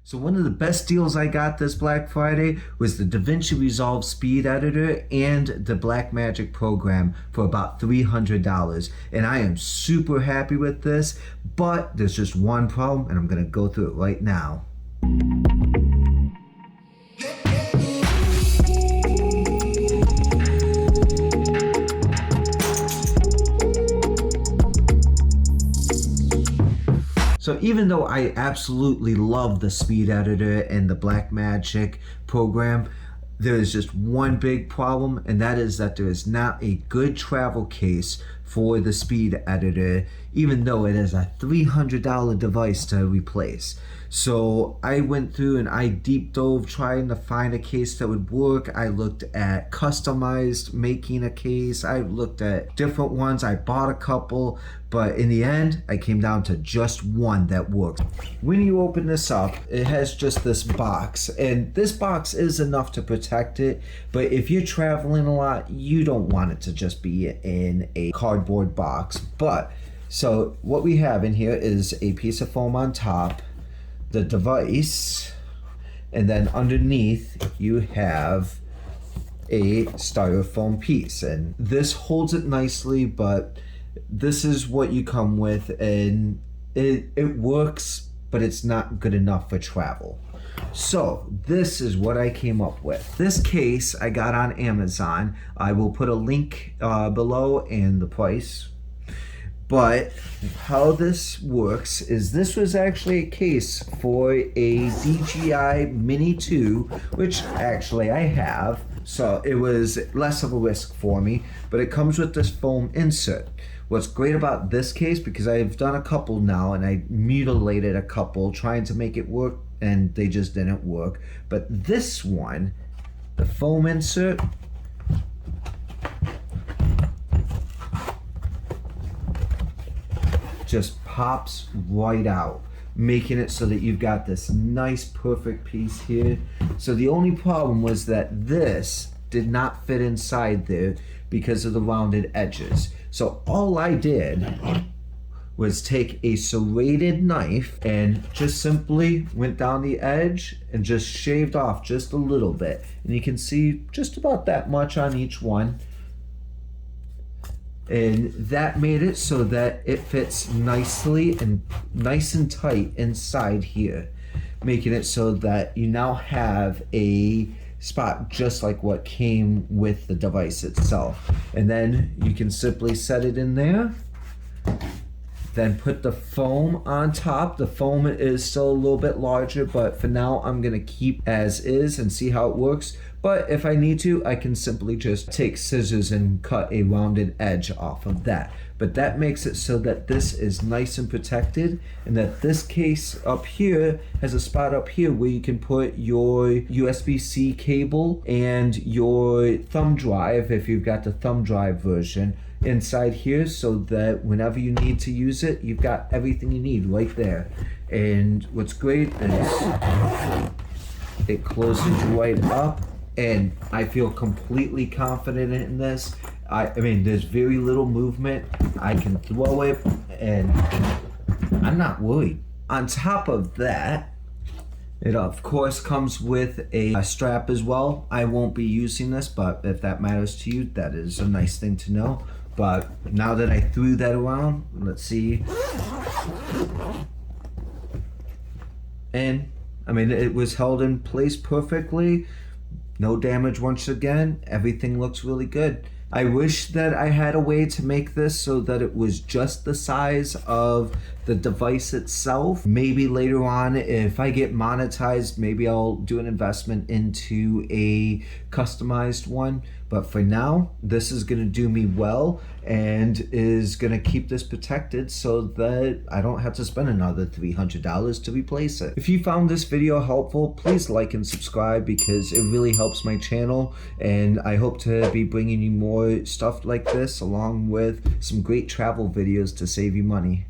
So one of the best deals I got this Black Friday was the DaVinci Resolve Speed Editor and the Black Magic program for about $300. And I am super happy with this, but there's just one problem and I'm gonna go through it right now. So even though I absolutely love the Speed Editor and the Black Magic program, there is just one big problem, and that is that there is not a good travel case for the Speed Editor, even though it is a $300 device to replace. So I went through and I deep dove trying to find a case that would work. I looked at customized making a case. I looked at different ones. I bought a couple, but in the end, I came down to just one that works. When you open this up, it has just this box, and this box is enough to protect it, but if you're traveling a lot, you don't want it to just be in a cardboard box. But so what we have in here is a piece of foam on top, the device, and then underneath you have a styrofoam piece, and this holds it nicely, but this is what you come with, and it works, but it's not good enough for travel. So this is what I came up with. This case I got on Amazon. I will put a link below and the price. But how this works is this was actually a case for a DJI Mini 2, which actually I have, so it was less of a risk for me, but it comes with this foam insert. What's great about this case, because I've done a couple now and I mutilated a couple trying to make it work and they just didn't work, but this one, the foam insert, just pops right out, making it so that you've got this nice perfect piece here. So the only problem was that this did not fit inside there because of the rounded edges. So all I did was take a serrated knife and just simply went down the edge and just shaved off just a little bit, and you can see just about that much on each one. And that made it so that it fits nicely and nice and tight inside here, making it so that you now have a spot just like what came with the device itself. And then you can simply set it in there, then put the foam on top. The foam is still a little bit larger, but for now I'm gonna keep as is and see how it works. But if I need to, I can simply just take scissors and cut a rounded edge off of that. But that makes it so that this is nice and protected, and that this case up here has a spot up here where you can put your USB-C cable and your thumb drive, if you've got the thumb drive version, inside here, so that whenever you need to use it, you've got everything you need right there. And what's great is it closes right up, and I feel completely confident in this. I mean, there's very little movement. I can throw it and I'm not worried. On top of that, it of course comes with a strap as well. I won't be using this, but if that matters to you, that is a nice thing to know. But now that I threw that around, let's see. And I mean, it was held in place perfectly. No damage once again. Everything looks really good. I wish that I had a way to make this so that it was just the size of the device itself. Maybe later on, if I get monetized, maybe I'll do an investment into a customized one. But for now, this is gonna do me well and is gonna keep this protected so that I don't have to spend another $300 to replace it. If you found this video helpful, please like and subscribe, because it really helps my channel, and I hope to be bringing you more stuff like this along with some great travel videos to save you money.